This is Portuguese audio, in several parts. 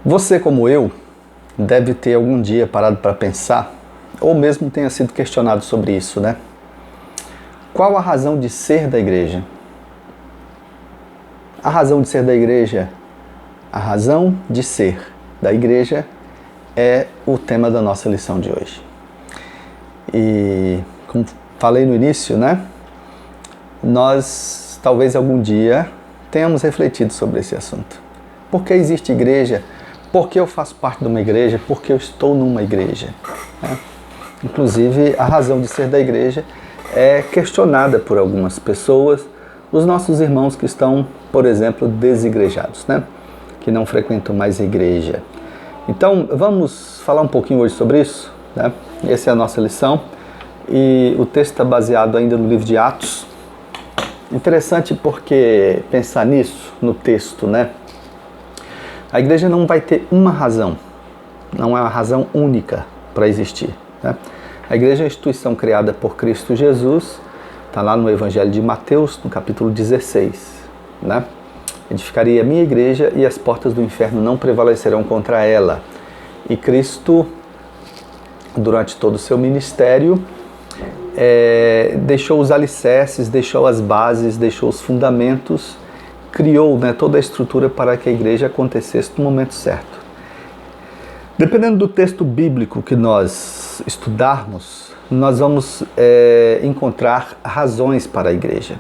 Você, como eu, deve ter algum dia parado para pensar, ou mesmo tenha sido questionado sobre isso, né? Qual a razão de ser da igreja? A razão de ser da igreja, a razão de ser da igreja é o tema da nossa lição de hoje. E, como falei no início, né? Nós, talvez algum dia, tenhamos refletido sobre esse assunto. Por que existe igreja? Por que eu faço parte de uma igreja? Por que eu estou numa igreja? Inclusive, a razão de ser da igreja é questionada por algumas pessoas, os nossos irmãos que estão, por exemplo, desigrejados, né? Que não frequentam mais a igreja. Então, vamos falar um pouquinho hoje sobre isso, né? Essa é a nossa lição e o texto está baseado ainda no livro de Atos. Interessante porque pensar nisso, no texto, né? A igreja não vai ter uma razão, não é uma razão única para existir, né? A igreja é uma instituição criada por Cristo Jesus, está lá no Evangelho de Mateus, no capítulo 16, né? Edificaria a minha igreja e as portas do inferno não prevalecerão contra ela. E Cristo, durante todo o seu ministério, deixou os alicerces, deixou as bases, deixou os fundamentos, criou, né, toda a estrutura para que a igreja acontecesse no momento certo. Dependendo do texto bíblico que nós estudarmos, nós vamos encontrar razões para a igreja.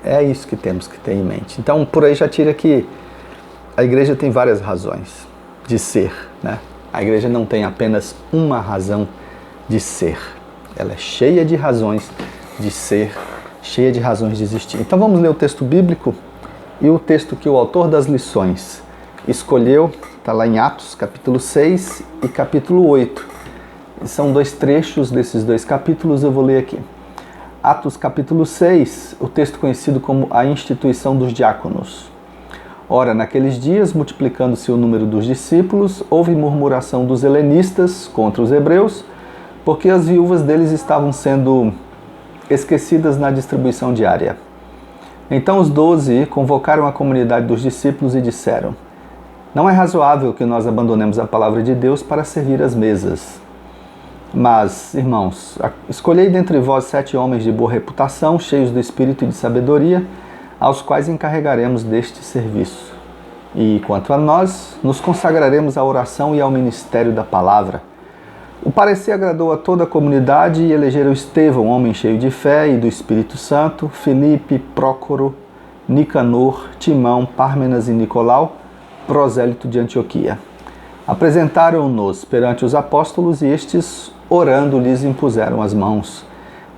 É isso que temos que ter em mente. Então, por aí já tira que a igreja tem várias razões de ser, né? A igreja não tem apenas uma razão de ser. Ela é cheia de razões de ser, cheia de razões de existir. Então vamos ler o texto bíblico e o texto que o autor das lições escolheu, está lá em Atos, capítulo 6 e capítulo 8. E são dois trechos desses dois capítulos, eu vou ler aqui. Atos capítulo 6, o texto conhecido como a instituição dos diáconos. Ora, naqueles dias, multiplicando-se o número dos discípulos, houve murmuração dos helenistas contra os hebreus, porque as viúvas deles estavam sendo esquecidas na distribuição diária. Então os 12 convocaram a comunidade dos discípulos e disseram: não é razoável que nós abandonemos a palavra de Deus para servir as mesas. Mas, irmãos, escolhei dentre vós 7 homens de boa reputação, cheios do espírito e de sabedoria, aos quais encarregaremos deste serviço. E, quanto a nós, nos consagraremos à oração e ao ministério da palavra. O parecer agradou a toda a comunidade e elegeram Estevão, homem cheio de fé e do Espírito Santo, Filipe, Prócoro, Nicanor, Timão, Pármenas e Nicolau, prosélito de Antioquia. Apresentaram-nos perante os apóstolos e estes, orando, lhes impuseram as mãos.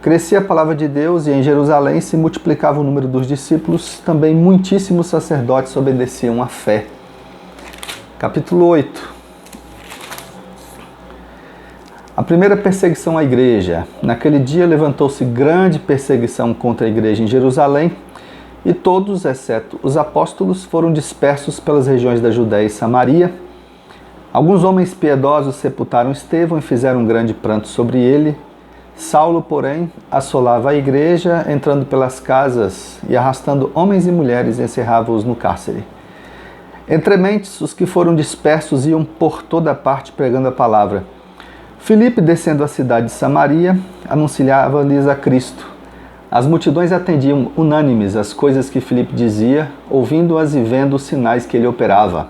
Crescia a palavra de Deus e em Jerusalém se multiplicava o número dos discípulos, também muitíssimos sacerdotes obedeciam à fé. Capítulo 8. A primeira perseguição à igreja. Naquele dia levantou-se grande perseguição contra a igreja em Jerusalém, e todos, exceto os apóstolos, foram dispersos pelas regiões da Judéia e Samaria. Alguns homens piedosos sepultaram Estevão e fizeram um grande pranto sobre ele. Saulo, porém, assolava a igreja, entrando pelas casas e arrastando homens e mulheres, encerrava-os no cárcere. Entrementes, os que foram dispersos iam por toda parte pregando a palavra. Filipe, descendo a cidade de Samaria, anunciava-lhes a Cristo. As multidões atendiam unânimes às coisas que Filipe dizia, ouvindo-as e vendo os sinais que ele operava.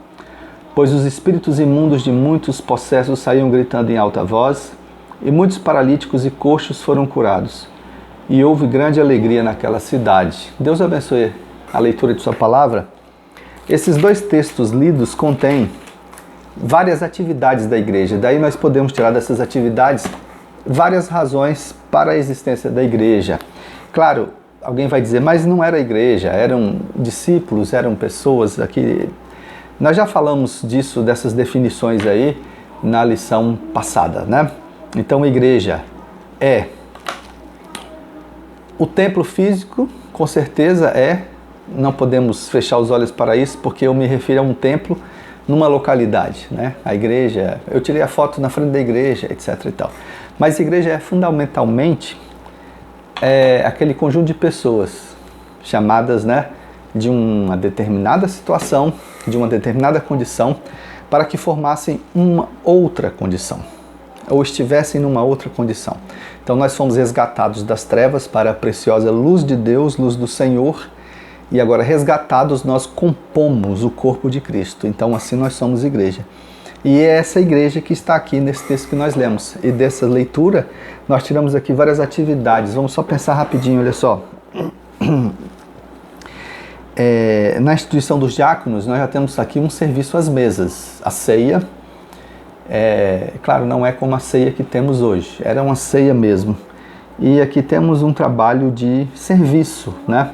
Pois os espíritos imundos de muitos possessos saíam gritando em alta voz, e muitos paralíticos e coxos foram curados. E houve grande alegria naquela cidade. Deus abençoe a leitura de sua palavra. Esses dois textos lidos contêm várias atividades da igreja. Daí nós podemos tirar dessas atividades várias razões para a existência da igreja. Claro, alguém vai dizer, mas não era a igreja, eram discípulos, eram pessoas aqui. Nós já falamos disso, dessas definições aí, na lição passada, né? Então, a igreja é o templo físico, com certeza não podemos fechar os olhos para isso, porque eu me refiro a um templo numa localidade, né? A igreja, eu tirei a foto na frente da igreja, etc e tal. Mas a igreja é fundamentalmente aquele conjunto de pessoas chamadas, né, de uma determinada situação, de uma determinada condição, para que formassem uma outra condição, ou estivessem numa outra condição. Então nós fomos resgatados das trevas para a preciosa luz de Deus, luz do Senhor, e agora resgatados nós compomos o corpo de Cristo. Então assim nós somos igreja. E é essa igreja que está aqui nesse texto que nós lemos. E dessa leitura nós tiramos aqui várias atividades. Vamos só pensar rapidinho, olha só. Na instituição dos diáconos nós já temos aqui um serviço às mesas, a ceia. Claro, não é como a ceia que temos hoje, era uma ceia mesmo. E aqui temos um trabalho de serviço, né?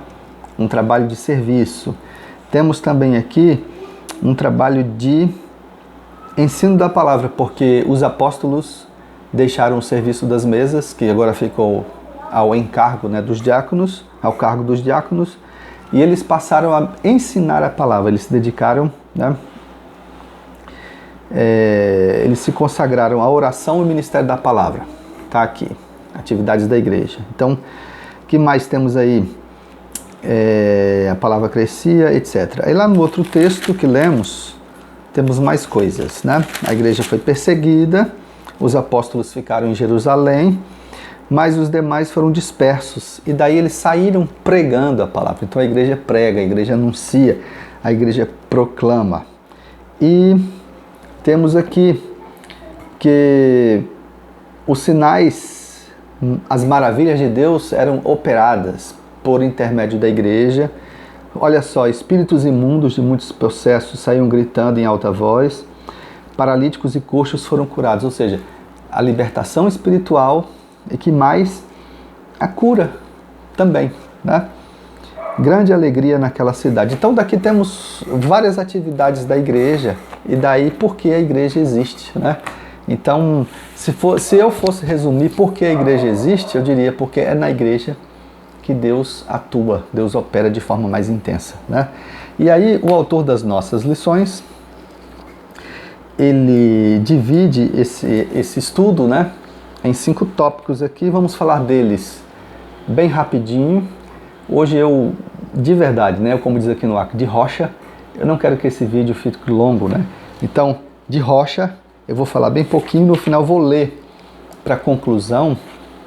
Um trabalho de serviço. Temos também aqui um trabalho de ensino da palavra, porque os apóstolos deixaram o serviço das mesas, que agora ficou ao encargo, né, dos diáconos, ao cargo dos diáconos, e eles passaram a ensinar a palavra, eles se dedicaram, né? Eles se consagraram à oração e ao ministério da palavra. Está aqui, atividades da igreja. Então, o que mais temos aí? A palavra crescia, etc. Aí lá no outro texto que lemos, temos mais coisas, né? A igreja foi perseguida, os apóstolos ficaram em Jerusalém, mas os demais foram dispersos. E daí eles saíram pregando a palavra. Então a igreja prega, a igreja anuncia, a igreja proclama. E temos aqui que os sinais, as maravilhas de Deus eram operadas por intermédio da igreja. Olha só, espíritos imundos de muitos processos saíam gritando em alta voz, paralíticos e coxos foram curados, ou seja, a libertação espiritual e que mais a cura também, né? Grande alegria naquela cidade. Então daqui temos várias atividades da igreja e daí por que a igreja existe, né? Então, se eu fosse resumir por que a igreja existe, eu diria porque é na igreja que Deus atua, Deus opera de forma mais intensa, né? E aí o autor das nossas lições, ele divide esse estudo, né, em 5 tópicos aqui. Vamos falar deles bem rapidinho. Hoje de verdade, né, como diz aqui no Acre, de rocha, eu não quero que esse vídeo fique longo, né? Então, de rocha, eu vou falar bem pouquinho, no final vou ler para conclusão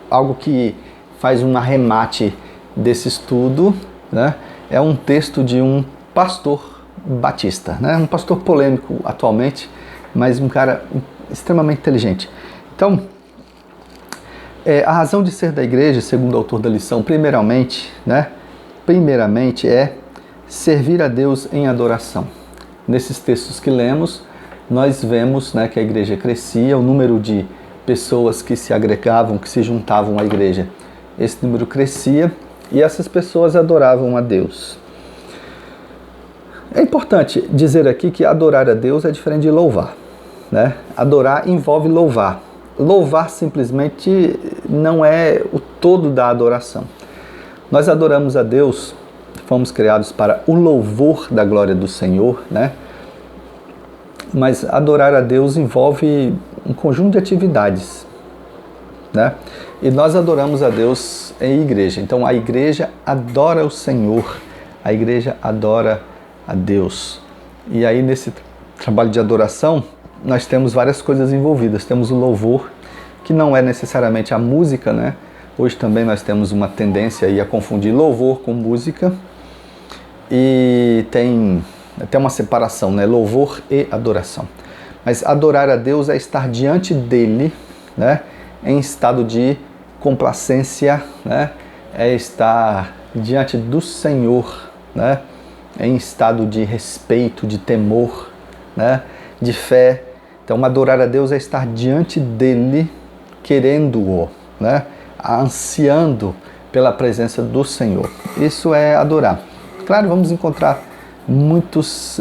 algo que faz um arremate desse estudo, né? É um texto de um pastor batista, né? Um pastor polêmico atualmente, mas um cara extremamente inteligente. Então, a razão de ser da igreja, segundo o autor da lição, primeiramente, né? Primeiramente é servir a Deus em adoração. Nesses textos que lemos, nós vemos, né, que a igreja crescia, o número de pessoas que se agregavam, que se juntavam à igreja, esse número crescia e essas pessoas adoravam a Deus. É importante dizer aqui que adorar a Deus é diferente de louvar, né? Adorar envolve louvar. Louvar simplesmente não é o todo da adoração. Nós adoramos a Deus, fomos criados para o louvor da glória do Senhor, né? Mas adorar a Deus envolve um conjunto de atividades, né? E nós adoramos a Deus em igreja. Então a igreja adora o Senhor, a igreja adora a Deus. E aí nesse trabalho de adoração, nós temos várias coisas envolvidas. Temos o louvor, que não é necessariamente a música, né? Hoje também nós temos uma tendência aí a confundir louvor com música. E tem até uma separação, né? Louvor e adoração. Mas adorar a Deus é estar diante dele, né, em estado de complacência, né? É estar diante do Senhor, né, em estado de respeito, de temor, né, de fé. Então, adorar a Deus é estar diante dele, querendo-o, né, ansiando pela presença do Senhor. Isso é adorar. Claro, vamos encontrar muitos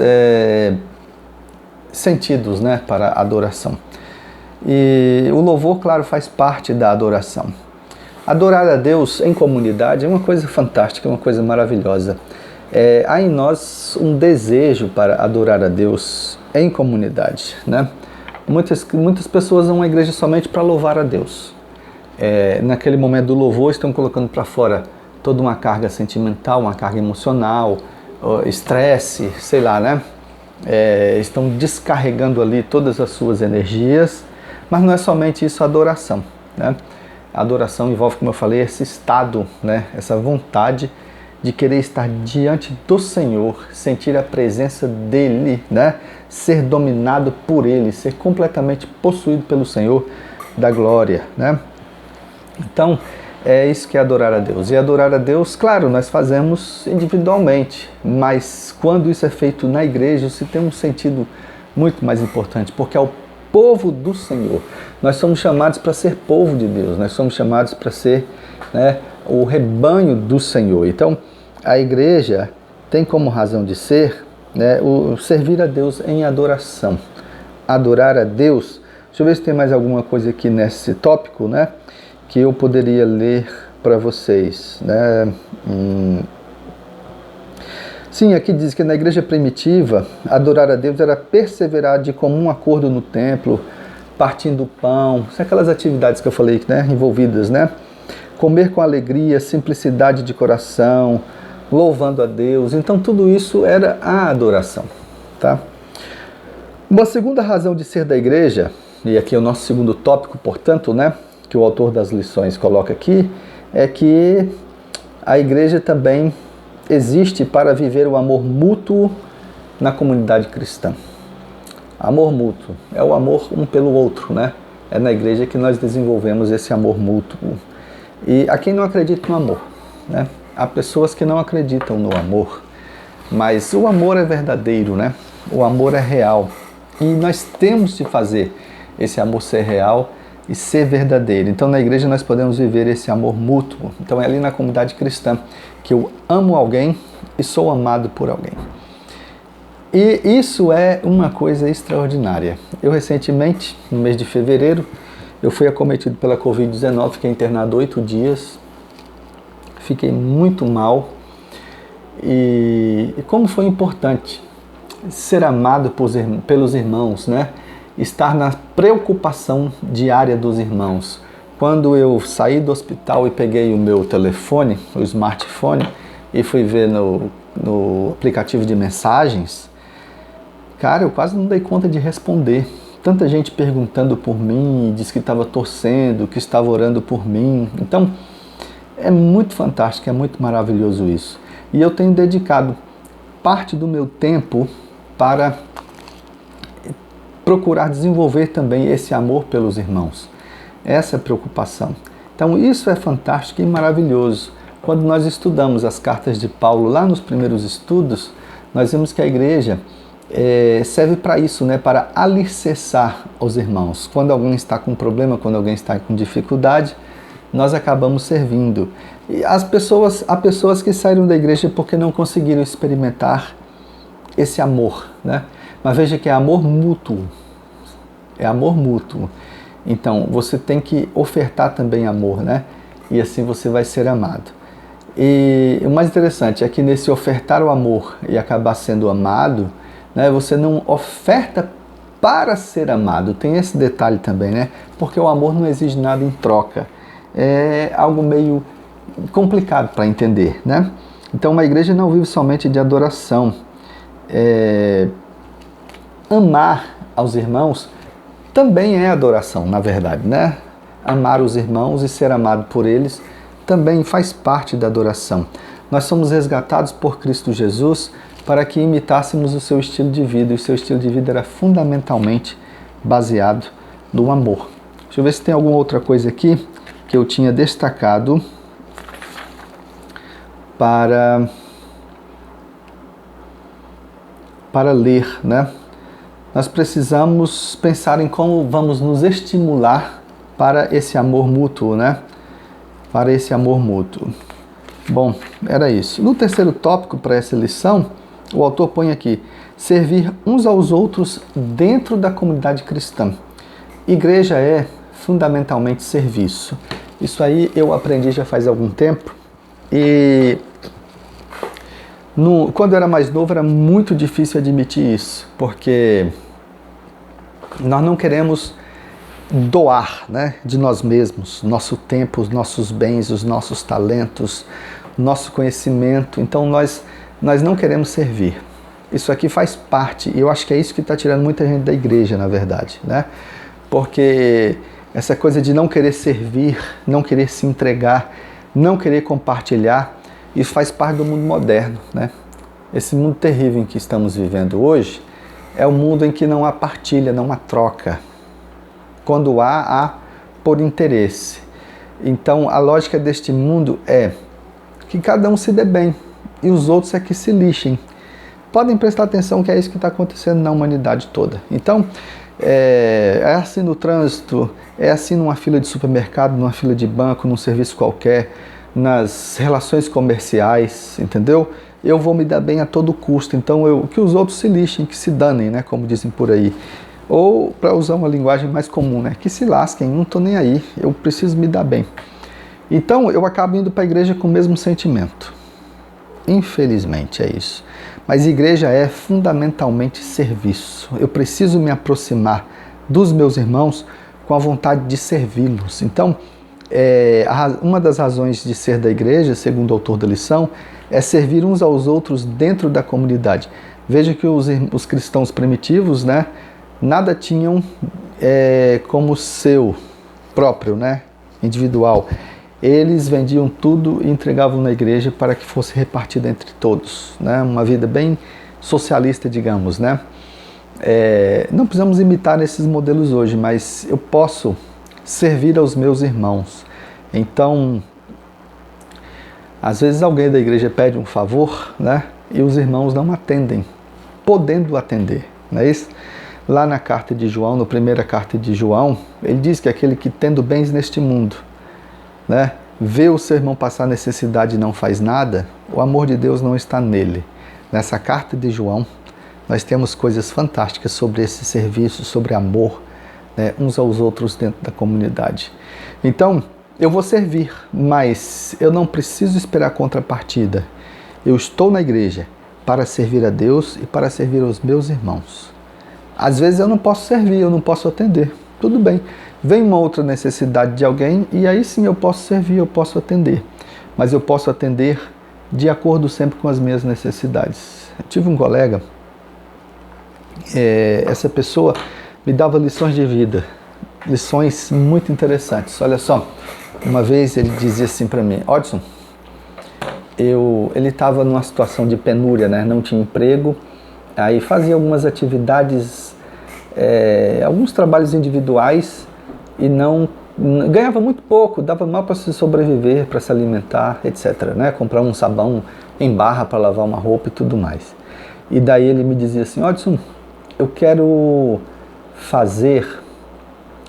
sentidos, né, para a adoração. E o louvor, claro, faz parte da adoração. Adorar a Deus em comunidade é uma coisa fantástica, é uma coisa maravilhosa. Há em nós um desejo para adorar a Deus em comunidade, né? Muitas pessoas vão à igreja somente para louvar a Deus. Naquele momento do louvor estão colocando para fora toda uma carga sentimental, uma carga emocional, estresse, sei lá, né? estão descarregando ali todas as suas energias, mas não é somente isso a adoração, né? A adoração envolve, como eu falei, esse estado, né? Essa vontade de querer estar diante do Senhor, sentir a presença dEle, né? Ser dominado por Ele, ser completamente possuído pelo Senhor da glória, né? Então, é isso que é adorar a Deus. E adorar a Deus, claro, nós fazemos individualmente, mas quando isso é feito na igreja, isso tem um sentido muito mais importante, porque é o povo do Senhor. Nós somos chamados para ser povo de Deus, nós somos chamados para ser, né, o rebanho do Senhor. Então, a igreja tem como razão de ser, né, o servir a Deus em adoração. Adorar a Deus. Deixa eu ver se tem mais alguma coisa aqui nesse tópico, né, que eu poderia ler para vocês, né? Sim, aqui diz que na igreja primitiva, adorar a Deus era perseverar de comum acordo no templo, partindo o pão, são aquelas atividades que eu falei, né, envolvidas, né? Comer com alegria, simplicidade de coração, louvando a Deus. Então tudo isso era a adoração, tá? Uma segunda razão de ser da igreja, e aqui é o nosso segundo tópico, portanto, né, que o autor das lições coloca aqui, é que a igreja também existe para viver o amor mútuo na comunidade cristã. Amor mútuo é o amor um pelo outro, né? É na igreja que nós desenvolvemos esse amor mútuo. E há quem não acredita no amor, né? Há pessoas que não acreditam no amor, mas o amor é verdadeiro, né? O amor é real. E nós temos de fazer esse amor ser real e ser verdadeiro. Então na igreja nós podemos viver esse amor mútuo. Então é ali na comunidade cristã que eu amo alguém e sou amado por alguém. E isso é uma coisa extraordinária. Eu recentemente, no mês de fevereiro, eu fui acometido pela Covid-19, fiquei internado 8 dias, fiquei muito mal. E como foi importante ser amado pelos irmãos, né? Estar na preocupação diária dos irmãos. Quando eu saí do hospital e peguei o meu telefone, o smartphone, e fui ver no aplicativo de mensagens, cara, eu quase não dei conta de responder. Tanta gente perguntando por mim, disse que estava torcendo, que estava orando por mim. Então, é muito fantástico, é muito maravilhoso isso. E eu tenho dedicado parte do meu tempo para procurar desenvolver também esse amor pelos irmãos. Essa é a preocupação. Então isso é fantástico e maravilhoso. Quando nós estudamos as cartas de Paulo lá nos primeiros estudos, nós vemos que a igreja serve para isso, né? Para alicerçar os irmãos. Quando alguém está com problema, quando alguém está com dificuldade, nós acabamos servindo. E há pessoas que saíram da igreja porque não conseguiram experimentar esse amor, né? Mas veja que é amor mútuo. É amor mútuo. Então, você tem que ofertar também amor, né? E assim você vai ser amado. E o mais interessante é que nesse ofertar o amor e acabar sendo amado, né, você não oferta para ser amado. Tem esse detalhe também, né? Porque o amor não exige nada em troca. É algo meio complicado para entender, né? Então, uma igreja não vive somente de adoração. Amar aos irmãos também é adoração, na verdade, né? Amar os irmãos e ser amado por eles também faz parte da adoração. Nós somos resgatados por Cristo Jesus para que imitássemos o seu estilo de vida, e o seu estilo de vida era fundamentalmente baseado no amor. Deixa eu ver se tem alguma outra coisa aqui que eu tinha destacado para ler, né? Nós precisamos pensar em como vamos nos estimular para esse amor mútuo, né? Para esse amor mútuo. Bom, era isso. No terceiro tópico para essa lição, o autor põe aqui: servir uns aos outros dentro da comunidade cristã. Igreja é fundamentalmente serviço. Isso aí eu aprendi já faz algum tempo. E quando eu era mais novo era muito difícil admitir isso, porque nós não queremos doar, né, de nós mesmos, nosso tempo, os nossos bens, os nossos talentos, nosso conhecimento. Então nós não queremos servir. Isso aqui faz parte, e eu acho que é isso que está tirando muita gente da igreja, na verdade, né? Porque essa coisa de não querer servir, não querer se entregar, não querer compartilhar, isso faz parte do mundo moderno, né? Esse mundo terrível em que estamos vivendo hoje é um mundo em que não há partilha, não há troca. Quando há por interesse. Então, a lógica deste mundo é que cada um se dê bem e os outros é que se lixem. Podem prestar atenção que é isso que está acontecendo na humanidade toda. Então, é assim no trânsito, é assim numa fila de supermercado, numa fila de banco, num serviço qualquer, nas relações comerciais, entendeu? Eu vou me dar bem a todo custo, então que os outros se lixem, que se danem, né, como dizem por aí. Ou, para usar uma linguagem mais comum, né, que se lasquem, não estou nem aí, eu preciso me dar bem. Então, eu acabo indo para a igreja com o mesmo sentimento. Infelizmente, é isso. Mas igreja é fundamentalmente serviço. Eu preciso me aproximar dos meus irmãos com a vontade de servi-los. Então, uma das razões de ser da igreja, segundo o autor da lição, é servir uns aos outros dentro da comunidade. Veja que os cristãos primitivos, né, nada tinham como seu próprio, né, individual. Eles vendiam tudo e entregavam na igreja para que fosse repartido entre todos, né? Uma vida bem socialista, digamos, né? Não precisamos imitar esses modelos hoje, mas eu posso servir aos meus irmãos. Então, às vezes alguém da igreja pede um favor, né? E os irmãos não atendem, podendo atender, não é isso? Lá na carta de João, na primeira carta de João, ele diz que aquele que tendo bens neste mundo, né, vê o seu irmão passar necessidade e não faz nada, o amor de Deus não está nele. Nessa carta de João, nós temos coisas fantásticas sobre esse serviço, sobre amor, né, uns aos outros dentro da comunidade. Então, eu vou servir, mas eu não preciso esperar contrapartida. Eu estou na igreja para servir a Deus e para servir aos meus irmãos. Às vezes eu não posso servir, eu não posso atender. Tudo bem. Vem uma outra necessidade de alguém e aí sim eu posso servir, eu posso atender. Mas eu posso atender de acordo sempre com as minhas necessidades. Eu tive um colega, essa pessoa me dava lições de vida, lições muito interessantes. Olha só, uma vez ele dizia assim para mim: Odson, ele estava numa situação de penúria, né? Não tinha emprego, aí fazia algumas atividades, alguns trabalhos individuais, e não ganhava muito pouco, dava mal para se sobreviver, para se alimentar, etc, né? Comprar um sabão em barra para lavar uma roupa e tudo mais. E daí ele me dizia assim: Odson, eu quero fazer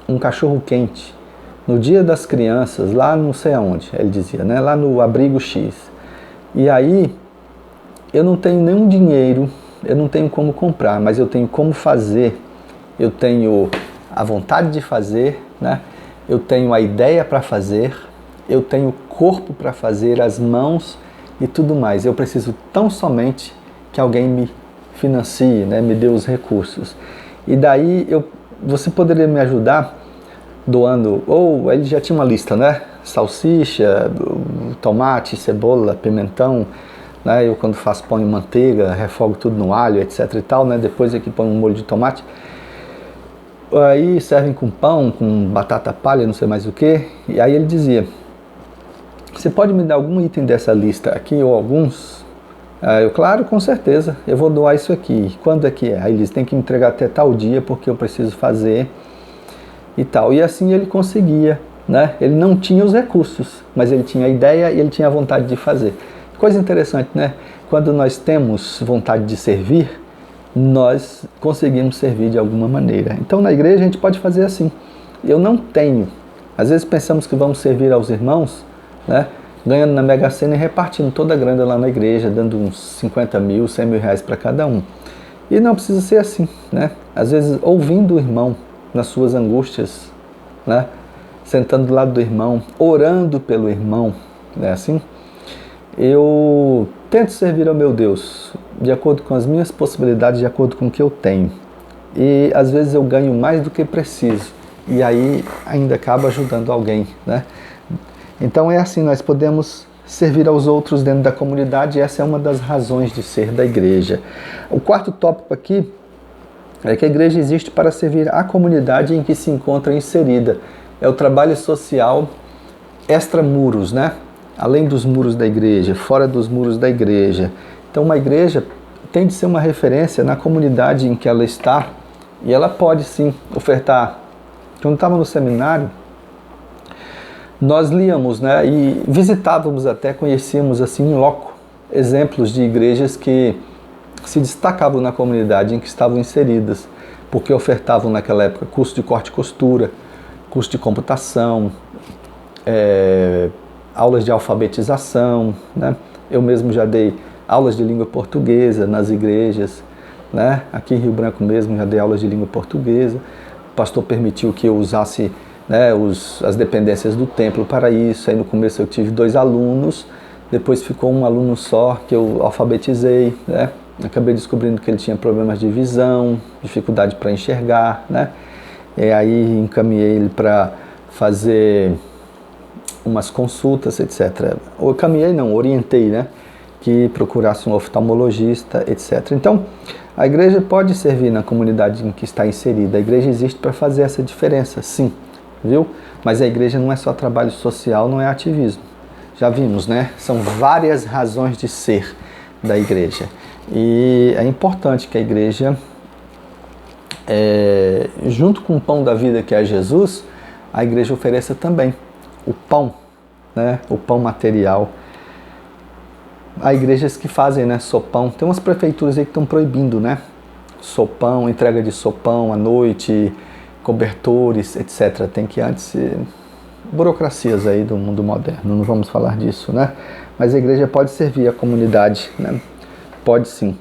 um cachorro quente no Dia das Crianças, lá não sei aonde, ele dizia, né? Lá no Abrigo X. E aí eu não tenho nenhum dinheiro, eu não tenho como comprar, mas eu tenho como fazer, eu tenho a vontade de fazer, né? Eu tenho a ideia para fazer, eu tenho o corpo para fazer, as mãos e tudo mais. Eu preciso tão somente que alguém me financie, né? Me dê os recursos. E daí você poderia me ajudar doando, ou ele já tinha uma lista, né? Salsicha, tomate, cebola, pimentão, né? Eu quando faço pão e manteiga, refogo tudo no alho, etc e tal, né? Depois aqui põe um molho de tomate. Aí servem com pão, com batata palha, não sei mais o que. E aí ele dizia: você pode me dar algum item dessa lista aqui, ou alguns? Eu, claro, com certeza, eu vou doar isso aqui. Quando é que é? Aí eles têm que entregar até tal dia, porque eu preciso fazer e tal. E assim ele conseguia, né? Ele não tinha os recursos, mas ele tinha a ideia e ele tinha a vontade de fazer. Coisa interessante, né? Quando nós temos vontade de servir, nós conseguimos servir de alguma maneira. Então na igreja a gente pode fazer assim. Eu não tenho. Às vezes pensamos que vamos servir aos irmãos, né? Ganhando na Mega Sena e repartindo toda a grana lá na igreja, dando uns 50 mil, 100 mil reais para cada um. E não precisa ser assim, né? Às vezes ouvindo o irmão nas suas angústias, né? Sentando do lado do irmão, orando pelo irmão, né? Assim, eu tento servir ao meu Deus de acordo com as minhas possibilidades, de acordo com o que eu tenho. E às vezes eu ganho mais do que preciso. E aí ainda acaba ajudando alguém, né? Então é assim, nós podemos servir aos outros dentro da comunidade, e essa é uma das razões de ser da igreja. O quarto tópico aqui é que a igreja existe para servir a comunidade em que se encontra inserida. É o trabalho social extramuros, né? Além dos muros da igreja, fora dos muros da igreja. Então uma igreja tem de ser uma referência na comunidade em que ela está, e ela pode sim ofertar. Quando estava no seminário, nós líamos, né, e visitávamos até, conhecíamos assim em loco exemplos de igrejas que se destacavam na comunidade em que estavam inseridas, porque ofertavam naquela época curso de corte e costura, curso de computação, aulas de alfabetização, né? Eu mesmo já dei aulas de língua portuguesa nas igrejas, né? Aqui em Rio Branco mesmo já dei aulas de língua portuguesa. O pastor permitiu que eu usasse, né, as dependências do templo para isso. Aí no começo eu tive 2 alunos, depois ficou um aluno só que eu alfabetizei, né? Acabei descobrindo que ele tinha problemas de visão, dificuldade para enxergar, né? E aí encaminhei ele para fazer umas consultas, etc. Ou caminhei não, orientei, né? Que procurasse um oftalmologista, etc. Então, a igreja pode servir na comunidade em que está inserida. A igreja existe para fazer essa diferença, sim, viu? Mas a igreja não é só trabalho social, não é ativismo. Já vimos, né? São várias razões de ser da igreja. E é importante que a igreja, junto com o pão da vida que é Jesus, a igreja ofereça também o pão, né? O pão material. Há igrejas que fazem, né, sopão. Tem umas prefeituras aí que estão proibindo, né? Sopão, entrega de sopão à noite, cobertores, etc. Tem que antes... burocracias aí do mundo moderno, não vamos falar disso, né? Mas a igreja pode servir a comunidade, né? Pode sim.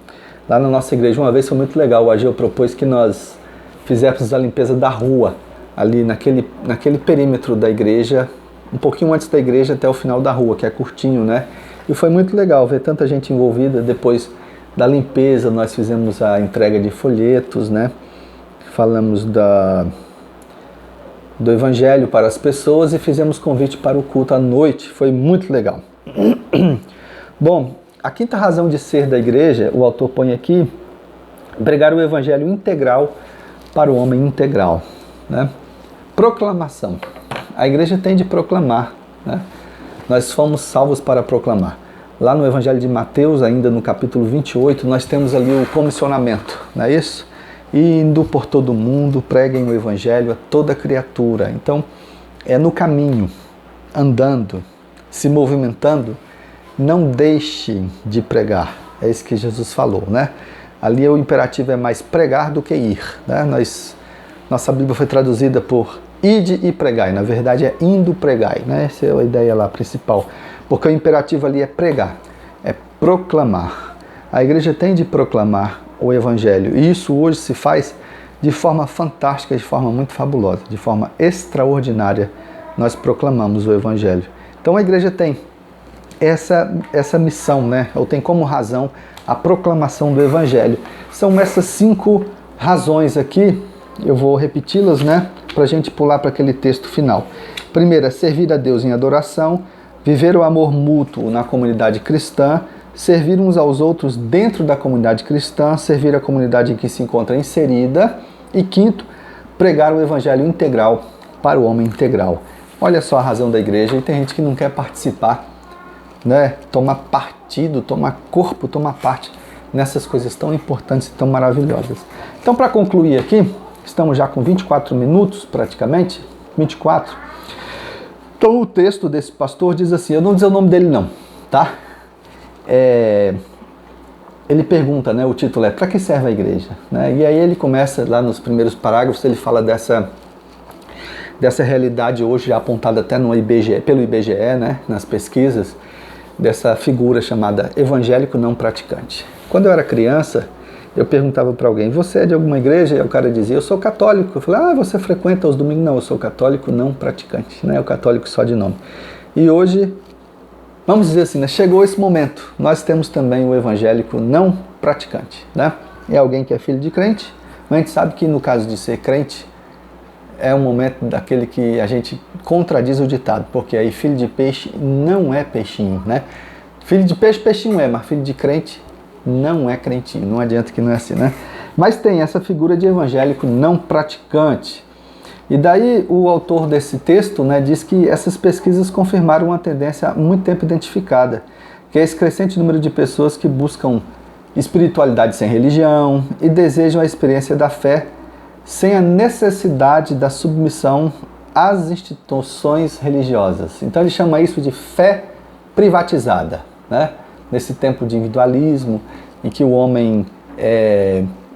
Lá na nossa igreja, uma vez foi muito legal, o Ageu propôs que nós fizéssemos a limpeza da rua, ali naquele perímetro da igreja, um pouquinho antes da igreja até o final da rua, que é curtinho, né? E foi muito legal ver tanta gente envolvida. Depois da limpeza, nós fizemos a entrega de folhetos, né? Falamos do evangelho para as pessoas e fizemos convite para o culto à noite. Foi muito legal. Bom, a quinta razão de ser da igreja, o autor põe aqui, pregar o evangelho integral para o homem integral, né? Proclamação. A igreja tem de proclamar, né? Nós fomos salvos para proclamar. Lá no Evangelho de Mateus, ainda no capítulo 28, nós temos ali o comissionamento, não é isso? Indo por todo mundo, preguem o Evangelho a toda criatura. Então, é no caminho, andando, se movimentando, não deixe de pregar. É isso que Jesus falou, né? Ali o imperativo é mais pregar do que ir, né? Nossa Bíblia foi traduzida por ide e pregai. Na verdade é indo pregai, né? Essa é a ideia lá principal. Porque o imperativo ali é pregar, é proclamar. A igreja tem de proclamar o Evangelho. E isso hoje se faz de forma fantástica, de forma muito fabulosa, de forma extraordinária. Nós proclamamos o Evangelho. Então a igreja tem essa missão, né? Ou tem como razão a proclamação do Evangelho. São essas 5 razões aqui, eu vou repeti-las, né? Para a gente pular para aquele texto final. Primeira, servir a Deus em adoração, viver o amor mútuo na comunidade cristã, servir uns aos outros dentro da comunidade cristã, servir a comunidade em que se encontra inserida. E quinto, pregar o Evangelho integral para o homem integral. Olha só a razão da igreja, e tem gente que não quer participar, né? Tomar partido, tomar corpo, tomar parte nessas coisas tão importantes e tão maravilhosas. Então, para concluir aqui, estamos já com 24 minutos praticamente, 24. Então o texto desse pastor diz assim, eu não vou dizer o nome dele não, tá? Ele pergunta, né, o título é para que serve a igreja? Né? E aí ele começa lá nos primeiros parágrafos, ele fala dessa realidade hoje apontada até no IBGE, pelo IBGE, né, nas pesquisas, dessa figura chamada evangélico não praticante. Quando eu era criança, eu perguntava para alguém, você é de alguma igreja? E o cara dizia, eu sou católico. Eu falei, você frequenta os domingos? Não, eu sou católico não praticante, né? O católico só de nome. E hoje, vamos dizer assim, né? Chegou esse momento, nós temos também o evangélico não praticante, né? É alguém que é filho de crente, mas a gente sabe que no caso de ser crente, é um momento daquele que a gente contradiz o ditado, porque aí filho de peixe não é peixinho, né? Filho de peixe, peixinho é, mas filho de crente não é crentinho, não adianta que não é assim, né? Mas tem essa figura de evangélico não praticante. E daí o autor desse texto, né, diz que essas pesquisas confirmaram uma tendência há muito tempo identificada, que é esse crescente número de pessoas que buscam espiritualidade sem religião e desejam a experiência da fé sem a necessidade da submissão às instituições religiosas. Então ele chama isso de fé privatizada, né? Nesse tempo de individualismo, em que o homem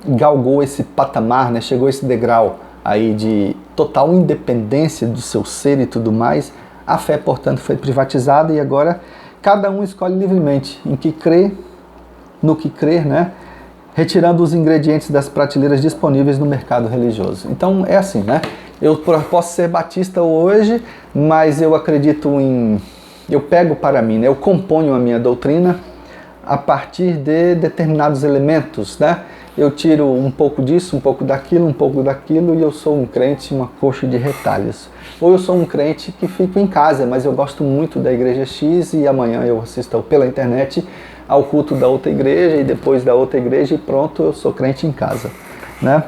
galgou esse patamar, né? Chegou a esse degrau aí de total independência do seu ser e tudo mais, a fé, portanto, foi privatizada e agora cada um escolhe livremente em que crer, no que crer, né? Retirando os ingredientes das prateleiras disponíveis no mercado religioso. Então é assim, né? Eu posso ser batista hoje, mas eu acredito eu pego para mim, né? Eu componho a minha doutrina a partir de determinados elementos, né? Eu tiro um pouco disso, um pouco daquilo e eu sou um crente, uma coxa de retalhos. Ou eu sou um crente que fico em casa, mas eu gosto muito da igreja X e amanhã eu assisto pela internet ao culto da outra igreja e depois da outra igreja e pronto, eu sou crente em casa, né?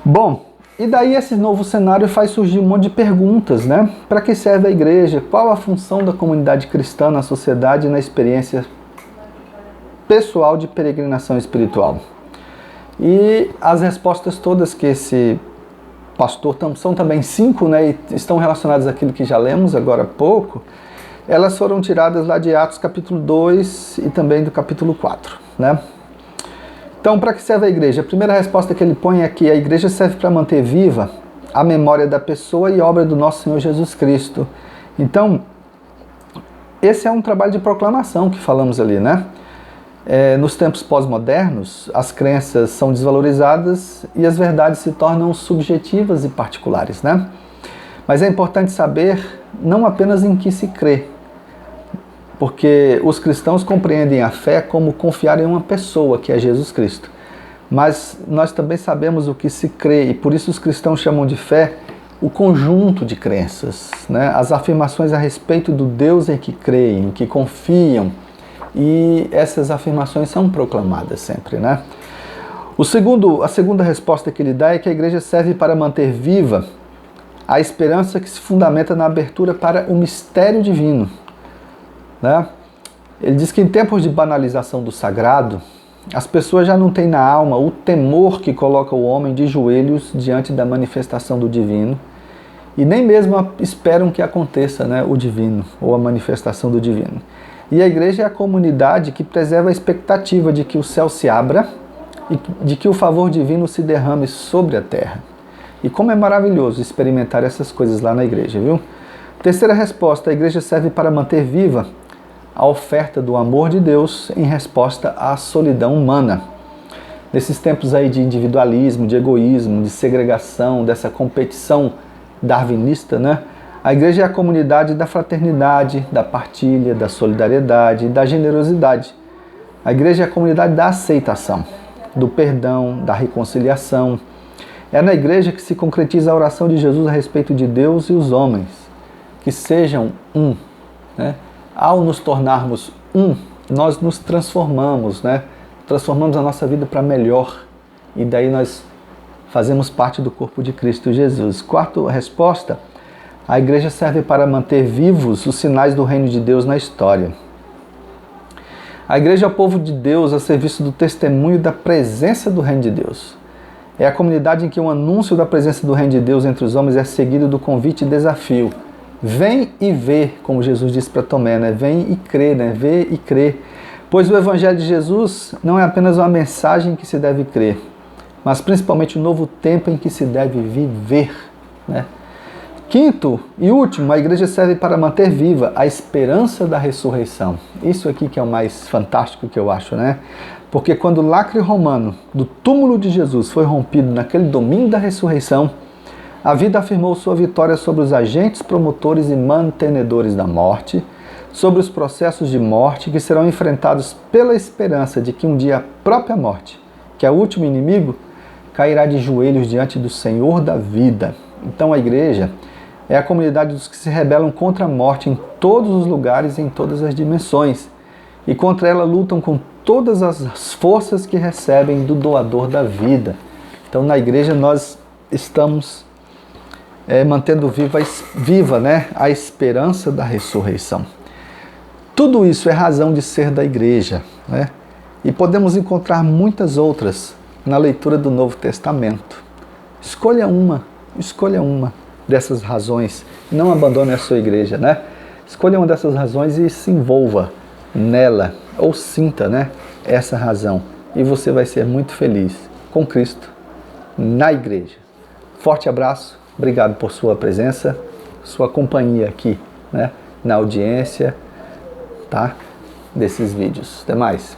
Bom, e daí esse novo cenário faz surgir um monte de perguntas, né? Para que serve a igreja? Qual a função da comunidade cristã na sociedade e na experiência pessoal de peregrinação espiritual? E as respostas todas que esse pastor, são também 5, né, e estão relacionadas àquilo que já lemos agora há pouco, elas foram tiradas lá de Atos capítulo 2 e também do capítulo 4, né? Então, para que serve a igreja? A primeira resposta que ele põe é que a igreja serve para manter viva a memória da pessoa e obra do nosso Senhor Jesus Cristo. Então, esse é um trabalho de proclamação que falamos ali, né? Nos tempos pós-modernos, as crenças são desvalorizadas e as verdades se tornam subjetivas e particulares, né? Mas é importante saber não apenas em que se crê, porque os cristãos compreendem a fé como confiar em uma pessoa, que é Jesus Cristo. Mas nós também sabemos o que se crê, e por isso os cristãos chamam de fé o conjunto de crenças, né? As afirmações a respeito do Deus em que creem, em que confiam, e essas afirmações são proclamadas sempre, né? A segunda resposta que ele dá é que a igreja serve para manter viva a esperança que se fundamenta na abertura para o mistério divino, né? Ele diz que em tempos de banalização do sagrado, as pessoas já não têm na alma o temor que coloca o homem de joelhos diante da manifestação do divino e nem mesmo esperam que aconteça, né, o divino ou a manifestação do divino. E a igreja é a comunidade que preserva a expectativa de que o céu se abra e de que o favor divino se derrame sobre a terra. E como é maravilhoso experimentar essas coisas lá na igreja, viu? Terceira resposta, a igreja serve para manter viva a oferta do amor de Deus em resposta à solidão humana. Nesses tempos aí de individualismo, de egoísmo, de segregação, dessa competição darwinista, né? A igreja é a comunidade da fraternidade, da partilha, da solidariedade, da generosidade. A igreja é a comunidade da aceitação, do perdão, da reconciliação. É na igreja que se concretiza a oração de Jesus a respeito de Deus e os homens, que sejam um, né? Ao nos tornarmos um, nós nos transformamos, né? Transformamos a nossa vida para melhor e daí nós fazemos parte do corpo de Cristo Jesus. Quarta resposta, a igreja serve para manter vivos os sinais do reino de Deus na história. A igreja é o povo de Deus a serviço do testemunho da presença do reino de Deus. É a comunidade em que o anúncio da presença do reino de Deus entre os homens é seguido do convite e desafio. Vem e vê, como Jesus disse para Tomé, né? Vem e crê, né? Vê e crê. Pois o Evangelho de Jesus não é apenas uma mensagem que se deve crer, mas principalmente o novo tempo em que se deve viver, né? Quinto e último, a igreja serve para manter viva a esperança da ressurreição. Isso aqui que é o mais fantástico que eu acho, né? Porque quando o lacre romano do túmulo de Jesus foi rompido naquele domingo da ressurreição, a vida afirmou sua vitória sobre os agentes, promotores e mantenedores da morte, sobre os processos de morte que serão enfrentados pela esperança de que um dia a própria morte, que é o último inimigo, cairá de joelhos diante do Senhor da vida. Então a igreja é a comunidade dos que se rebelam contra a morte em todos os lugares e em todas as dimensões. E contra ela lutam com todas as forças que recebem do doador da vida. Então na igreja nós estamos mantendo viva, né, a esperança da ressurreição. Tudo isso é razão de ser da igreja, né? E podemos encontrar muitas outras na leitura do Novo Testamento. Escolha uma dessas razões. Não abandone a sua igreja, né? Escolha uma dessas razões e se envolva nela, ou sinta, né, essa razão. E você vai ser muito feliz com Cristo na igreja. Forte abraço, obrigado por sua presença, sua companhia aqui, né, na audiência, tá, desses vídeos. Até mais.